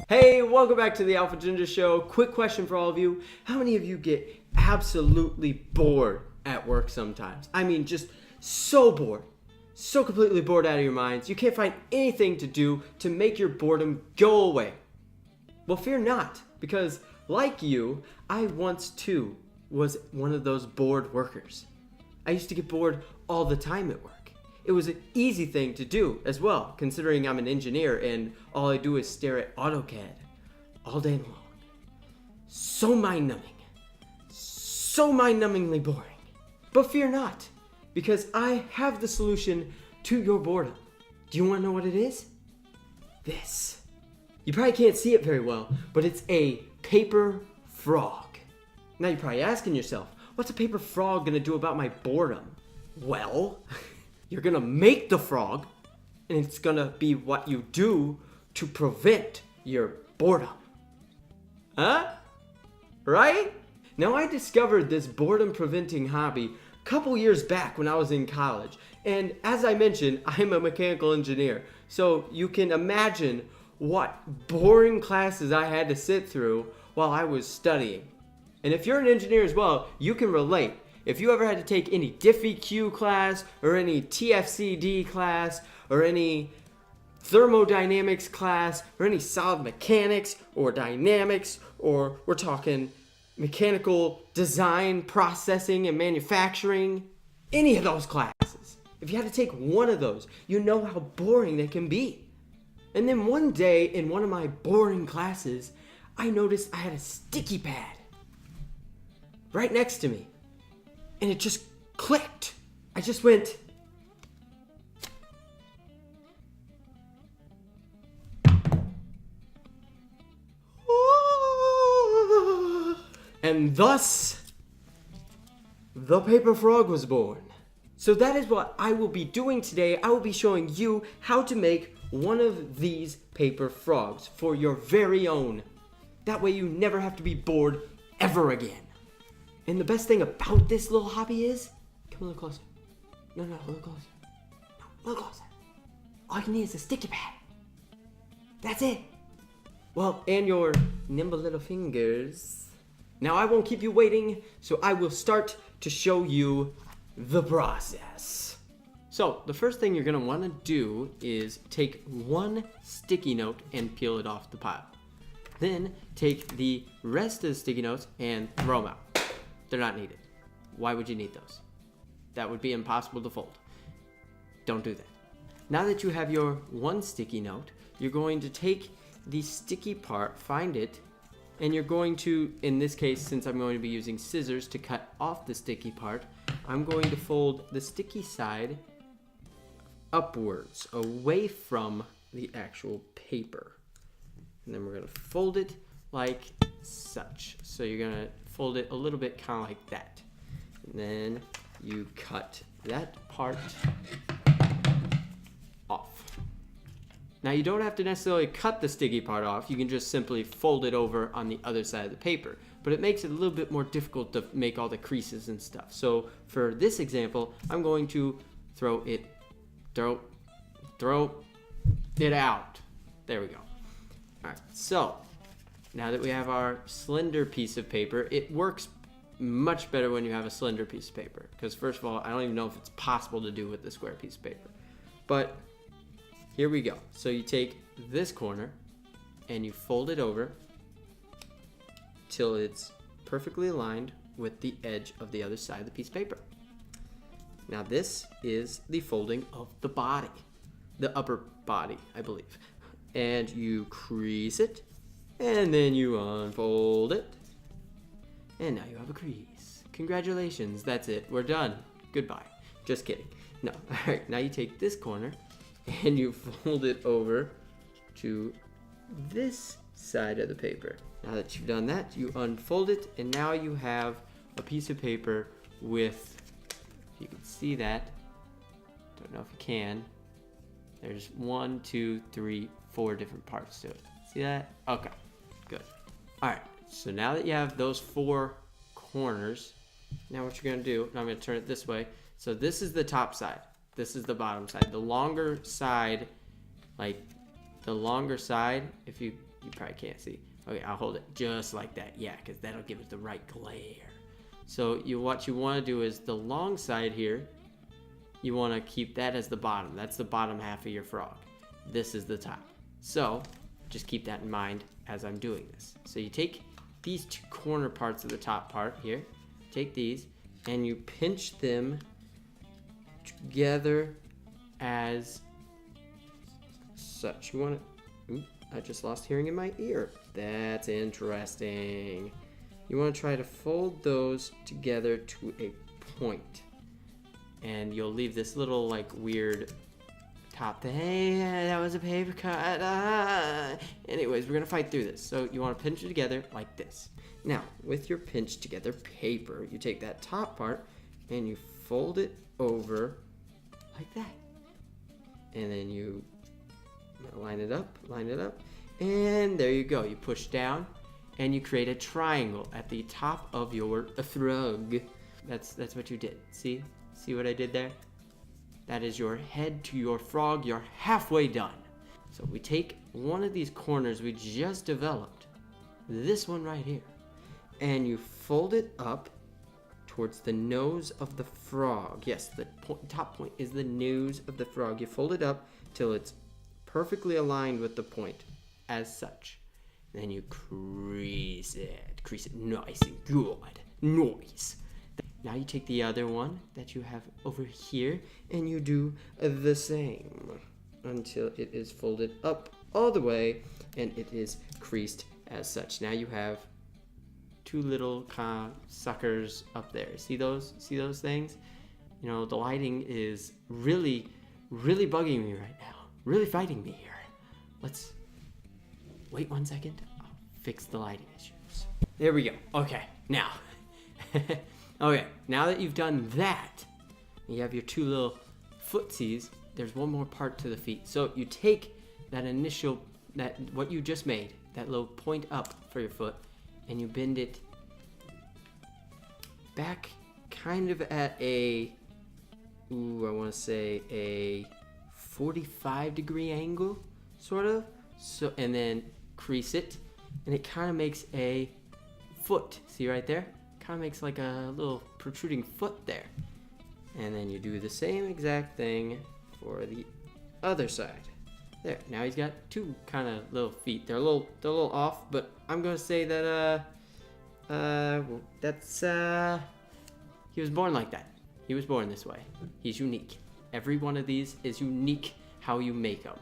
Hey, welcome back to the AlphaGinger Show. Quick question for all of you. How many of you get absolutely bored at work sometimes? I mean, just so bored. So completely bored out of your minds. You can't find anything to do to make your boredom go away. Well, fear not, because like you, I once too was one of those bored workers. I used to get bored all the time at work. It was an easy thing to do as well, considering I'm an engineer and all I do is stare at AutoCAD all day long. So mind-numbing. So mind-numbingly boring. But fear not, because I have the solution to your boredom. Do you want to know what it is? This. You probably can't see it very well, but it's a paper frog. Now you're probably asking yourself, what's a paper frog gonna do about my boredom? Well, you're gonna make the frog, and it's gonna be what you do to prevent your boredom. Huh? Right? Now I discovered this boredom preventing hobby a couple years back when I was in college. And as I mentioned, I'm a mechanical engineer. So you can imagine what boring classes I had to sit through while I was studying. And if you're an engineer as well, you can relate. If you ever had to take any Diffie-Q class, or any TFCD class, or any thermodynamics class, or any solid mechanics, or dynamics, or we're talking mechanical design, processing, and manufacturing, any of those classes. If you had to take one of those, you know how boring they can be. And then one day in one of my boring classes, I noticed I had a sticky pad right next to me. And it just clicked. I just went. And thus, the paper frog was born. So that is what I will be doing today. I will be showing you how to make one of these paper frogs for your very own. That way you never have to be bored ever again. And the best thing about this little hobby is, come a little closer. No, a little closer. No, a little closer. All you need is a sticky pad. That's it. Well, and your nimble little fingers. Now I won't keep you waiting, so I will start to show you the process. So the first thing you're gonna wanna do is take one sticky note and peel it off the pile. Then take the rest of the sticky notes and throw them out. They're not needed. Why would you need those? That would be impossible to fold. Don't do that. Now that you have your one sticky note, you're going to take the sticky part, find it, and you're going to, in this case, since I'm going to be using scissors to cut off the sticky part, I'm going to fold the sticky side upwards, away from the actual paper. And then we're going to fold it like such. So you're going to fold it a little bit kind of like that. And then you cut that part off. Now you don't have to necessarily cut the sticky part off. You can just simply fold it over on the other side of the paper. But it makes it a little bit more difficult to make all the creases and stuff. So for this example, I'm going to throw it out. There we go. All right, so now that we have our slender piece of paper, it works much better when you have a slender piece of paper. Because first of all, I don't even know if it's possible to do with the square piece of paper. But here we go. So you take this corner and you fold it over till it's perfectly aligned with the edge of the other side of the piece of paper. Now this is the folding of the body, the upper body, I believe. And you crease it. And then you unfold it. And now you have a crease. Congratulations, that's it. We're done. Goodbye. Just kidding. No. Alright, now you take this corner and you fold it over to this side of the paper. Now that you've done that, you unfold it, and now you have a piece of paper with, if you can see that, don't know if you can, there's 1, 2, 3, 4 different parts to it. See that? Okay. Good. Alright, so now that you have those 4 corners, now what you're going to do, and I'm going to turn it this way. So this is the top side. This is the bottom side. The longer side, if you you probably can't see. Okay, I'll hold it just like that. Yeah, because that'll give it the right glare. So what you want to do is the long side here, you want to keep that as the bottom. That's the bottom half of your frog. This is the top. So just keep that in mind as I'm doing this. So you take these two corner parts of the top part here, take these, and you pinch them together as such. You want to, ooh, I just lost hearing in my ear. That's interesting. You want to try to fold those together to a point. And you'll leave this little like weird top thing. Hey, that was a paper cut. Anyways, we're gonna fight through this. So you want to pinch it together like this. Now, with your pinched together paper, you take that top part and you fold it over like that. And then you line it up, and there you go. You push down and you create a triangle at the top of your frog. That's what you did. See what I did there? That is your head to your frog. You're halfway done. So we take one of these corners we just developed, this one right here, and you fold it up towards the nose of the frog. Yes, the top point is the nose of the frog. You fold it up till it's perfectly aligned with the point as such. And then you crease it nice and good. Nice. Now you take the other one that you have over here and you do the same until it is folded up all the way and it is creased as such. Now you have two little kind of suckers up there. See those things? You know, the lighting is really bugging me right now. Really fighting me here. Let's wait 1 second. I'll fix the lighting issues. There we go. Okay, now. Okay, now that you've done that, you have your two little footsies. There's one more part to the feet. So you take what you just made, that little point up for your foot, and you bend it back kind of at I want to say a 45-degree angle, sort of. So, and then crease it, and it kind of makes a foot. See right there? Kind of makes like a little protruding foot there. And then you do the same exact thing for the other side. There. Now he's got two kind of little feet. They're a little off, but I'm gonna say that that's he was born like that. He was born this way. He's unique. Every one of these is unique how you make them.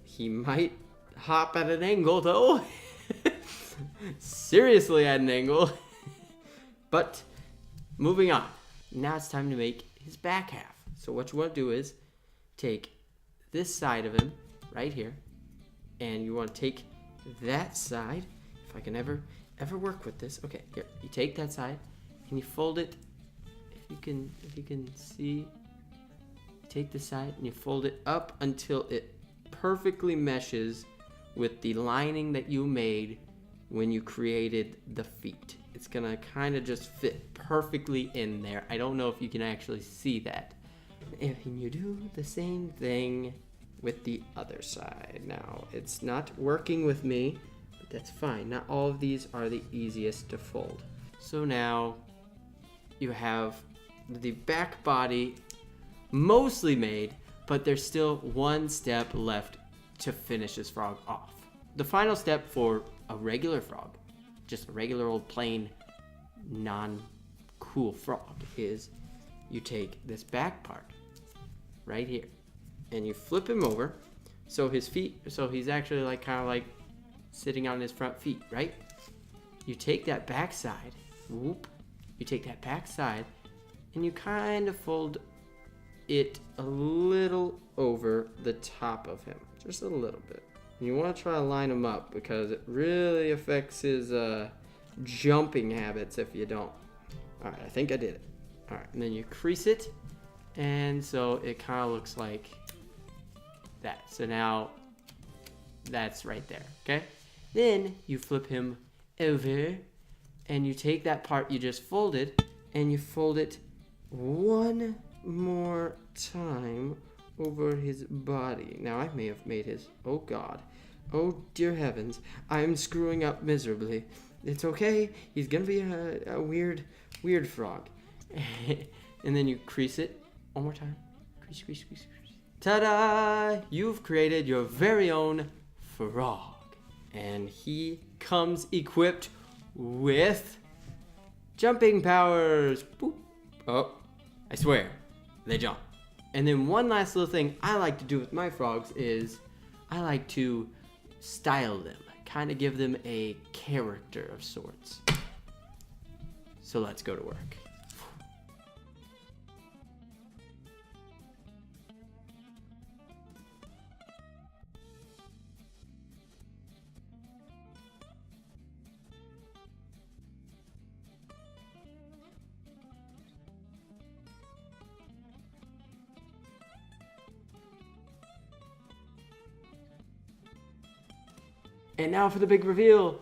He might hop at an angle though. Seriously at an angle. But moving on. Now it's time to make his back half. So what you want to do is take this side of him right here, and you want to take that side. If I can ever work with this. Okay, here. You take that side and you fold it. If you can see, take the side and you fold it up until it perfectly meshes with the lining that you made when you created the feet. It's gonna kind of just fit perfectly in there. I don't know if you can actually see that. And you do the same thing with the other side. Now, it's not working with me, but that's fine. Not all of these are the easiest to fold. So now you have the back body mostly made, but there's still one step left to finish this frog off. The final step for a regular frog, just a regular old plain non-cool frog, is you take this back part right here and you flip him over so his feet, so he's actually like kind of like sitting on his front feet, right? You take that back side, whoop, you take that back side and you kind of fold it a little over the top of him, just a little bit. And you want to try to line him up because it really affects his jumping habits if you don't. Alright, I think I did it. Alright, and then you crease it, and so it kind of looks like that. So now that's right there, okay? Then you flip him over and you take that part you just folded and you fold it one more time over his body. Now I may have made his, oh god, Oh, dear heavens. I'm screwing up miserably. It's okay. He's gonna be a weird frog. And then you crease it. One more time. Crease, crease, crease, crease. Ta-da! You've created your very own frog. And he comes equipped with jumping powers. Boop. Oh, I swear, they jump. And then one last little thing I like to do with my frogs is I like to style them, kind of give them a character of sorts. So let's go to work. And now for the big reveal.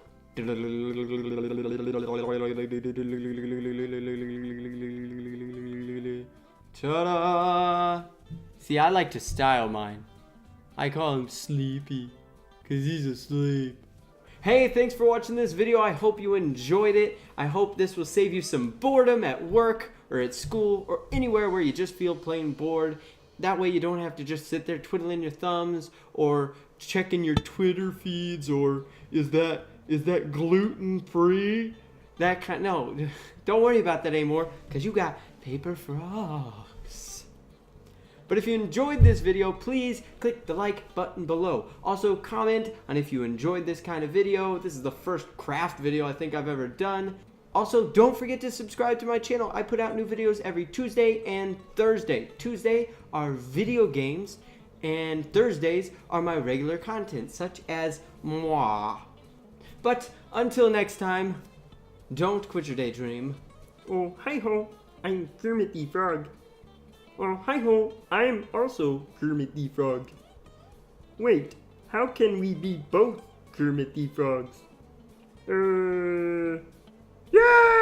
Ta-da! See, I like to style mine. I call him Sleepy, because he's asleep. Hey, thanks for watching this video. I hope you enjoyed it. I hope this will save you some boredom at work or at school or anywhere where you just feel plain bored. That way you don't have to just sit there twiddling your thumbs or checking your Twitter feeds or is that gluten free? That kind, no, don't worry about that anymore because you got paper frogs. But if you enjoyed this video, please click the like button below. Also comment on if you enjoyed this kind of video. This is the first craft video I think I've ever done. Also, don't forget to subscribe to my channel. I put out new videos every Tuesday and Thursday. Tuesday are video games, and Thursdays are my regular content, such as moi. But until next time, don't quit your daydream. Oh, hi-ho, I'm Kermit the Frog. Oh, hi-ho, I'm also Kermit the Frog. Wait, how can we be both Kermit the Frogs? Yeah!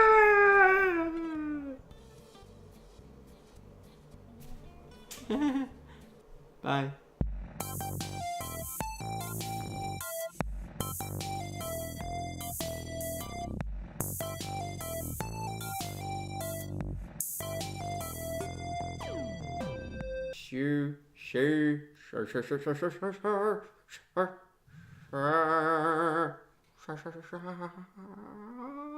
Bye. Shoo, shoo, shoo, shoo, shoo, shoo, shoo, shoo, shoo, shoo, shoo.